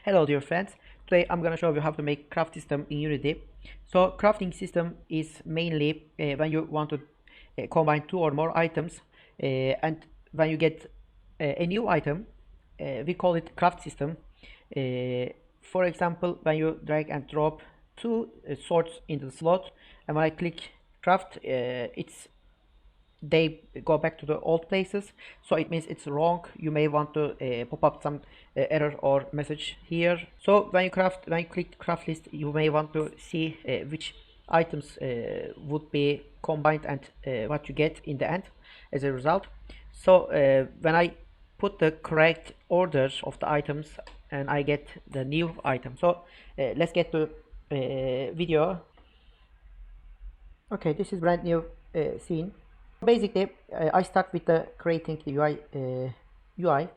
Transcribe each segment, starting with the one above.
Hello dear friends, today I'm gonna show you how to make craft system in Unity. So crafting system is mainly when you want to combine two or more items, and when you get a new item, we call it craft system. For example, when you drag and drop two swords into the slot, and when I click craft, they go back to the old places, so it means it's wrong. You may want to pop up some error or message here. So when you click craft list, you may want to see which items would be combined and what you get in the end as a result. So when I put the correct order of the items, and I get the new item. So let's get to video. Okay, this is brand new scene. Basically, I start with the creating the UI.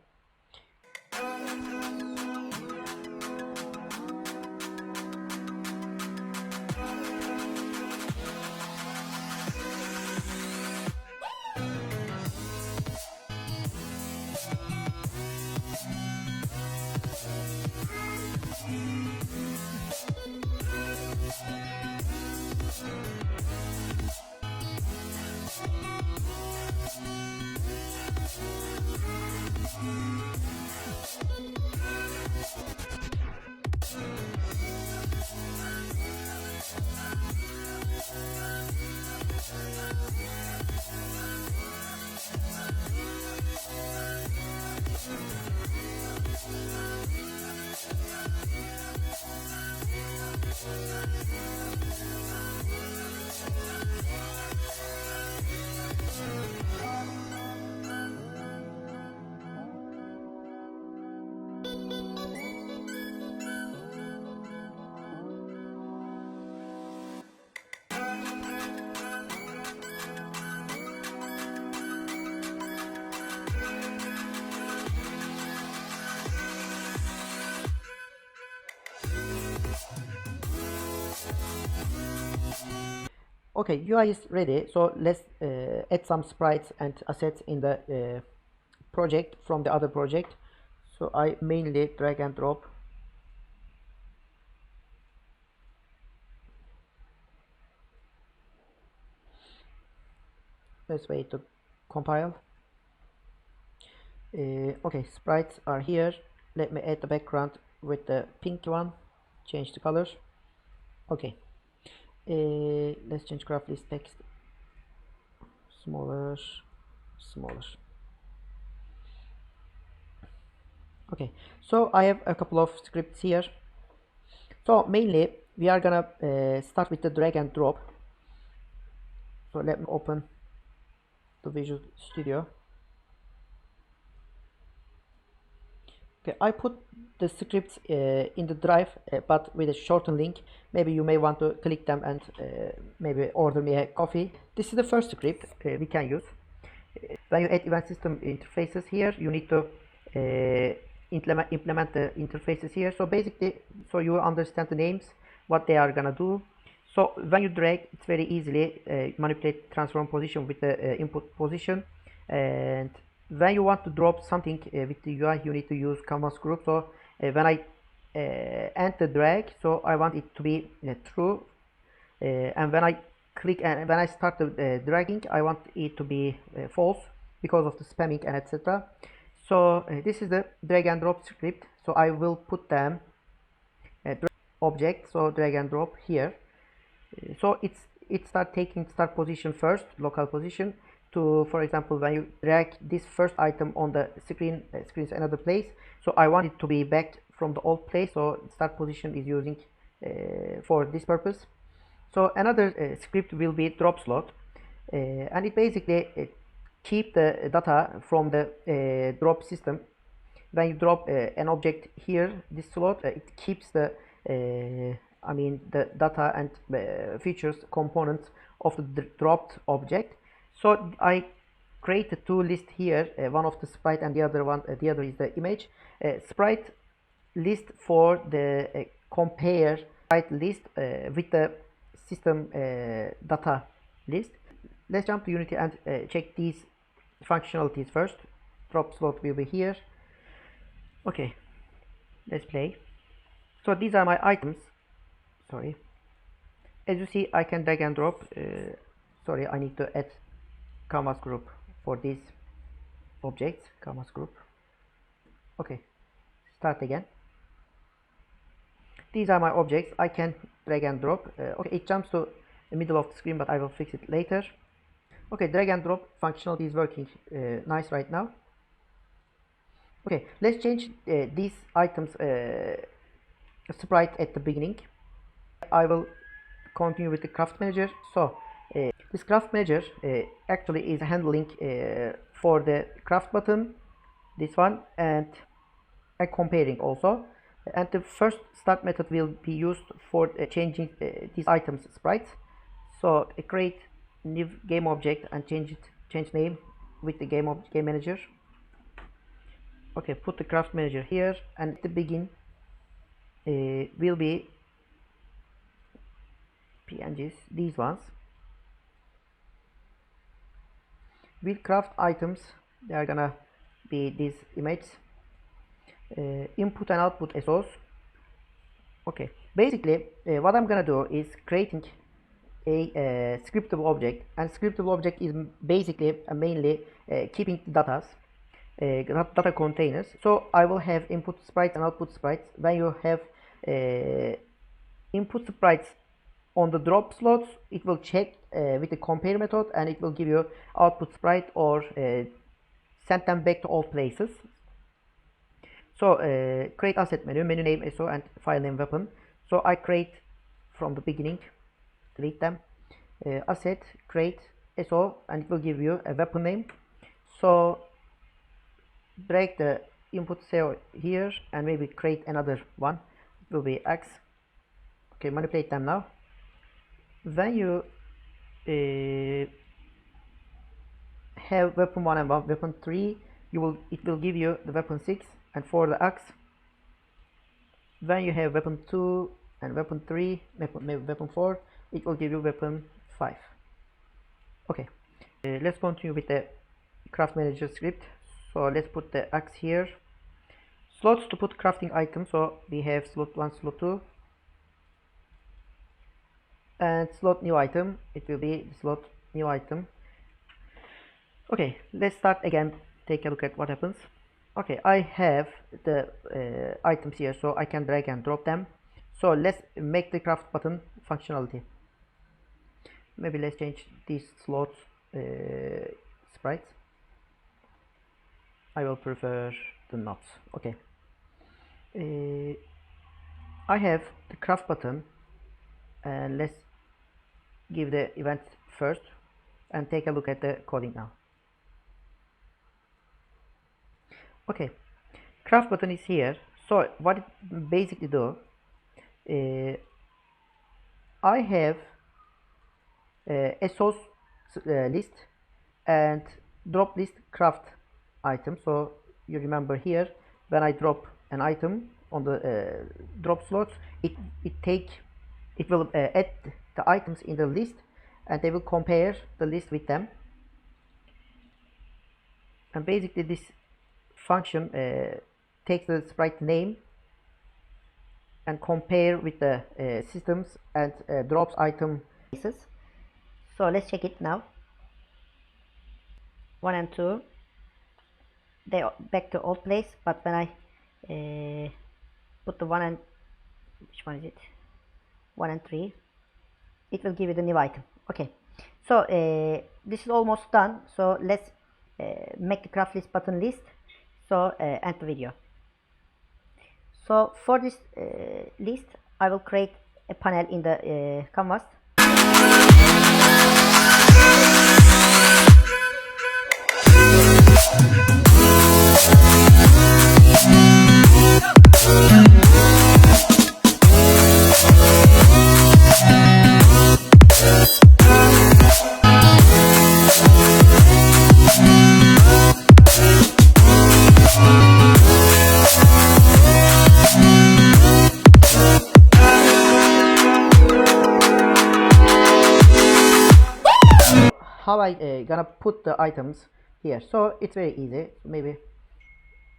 Okay, UI is ready, so let's add some sprites and assets in the project from the other project. So I mainly drag and drop. Let's wait to compile. Okay, sprites are here. Let me add the background with the pink one. Change the color. Okay. Let's change craft list text. Smaller. Okay, so I have a couple of scripts here. So mainly we are gonna start with the drag and drop. So let me open the Visual Studio. Okay, I put the scripts in the drive, but with a shortened link. Maybe you may want to click them and maybe order me a coffee. This is the first script we can use. When you add event system interfaces here, you need to implement the interfaces here. So basically, so you understand the names, what they are gonna do. So when you drag, it's very easily manipulate transform position with the input position. And when you want to drop something with the UI, you need to use canvas group. So when I end the drag, so I want it to be true, and when I click and when I start the dragging, I want it to be false because of the spamming and etc. So this is the drag and drop script. So I will put them object, so drag and drop here. So it start taking start position first, local position, to, for example, when you drag this first item on the screen, screens another place. So I want it to be back from the old place, so start position is using for this purpose. So another script will be drop slot, and it basically keep the data from the drop system. When you drop an object here, this slot, it keeps the the data and features components of the dropped object. So I created two lists here, one of the sprite and the other is the image. Sprite list for the compare sprite list with the system data list. Let's jump to Unity and check these functionalities first. Drop slot will be here. Okay, let's play. So these are my items. Sorry. As you see, I can drag and drop. Sorry, I need to add canvas group for these objects. Canvas group. Okay, start again. These are my objects. I can drag and drop. Okay, it jumps to the middle of the screen, but I will fix it later. Okay, drag and drop functionality is working nice right now. Okay, let's change these items sprite at the beginning. I will continue with the craft manager. So this craft manager actually is handling for the craft button, this one, and comparing also. And the first start method will be used for changing these items sprites. So create new game object and change name with the game manager. Okay, put the craft manager here, and at the begin will be PNGs, these ones. With craft items, they are gonna be these images. Input and output SOs. Okay, basically what I'm gonna do is creating a scriptable object, and scriptable object is basically mainly keeping the data containers. So I will have input sprites and output sprites. When you have input sprites on the drop slots, it will check with the compare method, and it will give you output sprite or send them back to all places. So create asset menu name SO and file name weapon. So I create from the beginning, delete them, asset create SO, and it will give you a weapon name. So drag the input SEO here and maybe create another one. It will be X. Okay, manipulate them now. When you have weapon 1 and weapon 3, it will give you the weapon 6, and for the X, when you have weapon 2 and weapon 3, weapon 4, it will give you weapon 5. Okay, let's continue with the craft manager script. So let's put the X here. Slots to put crafting items. So we have slot 1, slot 2, and slot new item. It will be slot new item. Okay, let's start again. Take a look at what happens. Okay, I have the items here, so I can drag and drop them. So let's make the craft button functionality. Maybe let's change these slots sprites. I will prefer the knots. Okay, I have the craft button, and let's give the event first and take a look at the coding now. Okay, craft button is here. So what it basically do, I have a source list and drop list craft item. So you remember here, when I drop an item on the drop slots, it will add the items in the list, and they will compare the list with them. And basically this function takes the sprite name and compare with the systems and drops item places. So let's check it now. 1 and 2, they are back to old place, but when I put the 1 and, which one is it, 1 and 3, it will give you the new item. Okay, so this is almost done. So let's make the craft list button list. So end the video. So for this list, I will create a panel in the canvas. How I gonna put the items here? So it's very easy. Maybe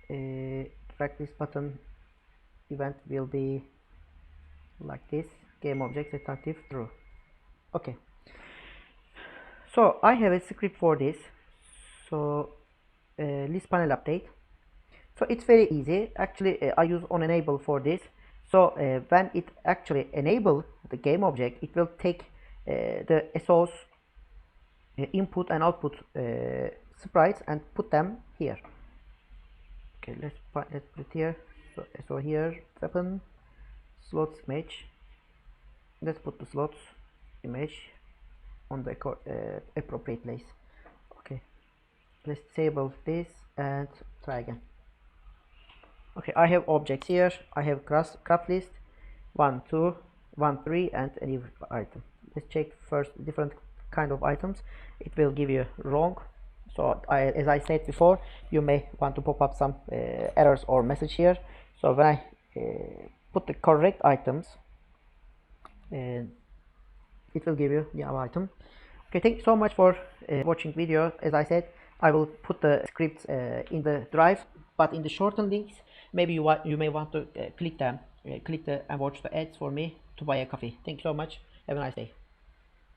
drag this button event will be like this. Game object set active true. Okay, so I have a script for this. So list panel update. So it's very easy. Actually, I use on enable for this. So when it actually enable the game object, it will take the SOS input and output sprites and put them here. Okay, let's put it here. So here, weapon, slots image. Let's put the slots image on the appropriate place. Okay, let's disable this and try again. Okay, I have objects here. I have craft list 1 2 1 3 and any item. Let's check first different kind of items. It will give you wrong. So as I said before, you may want to pop up some errors or message here. So when I put the correct items, it will give you the item. Okay, thank you so much for watching video. As I said, I will put the scripts in the drive, but in the shortened links, maybe you may want to click them, and watch the ads for me to buy a coffee. Thank you so much. Have a nice day.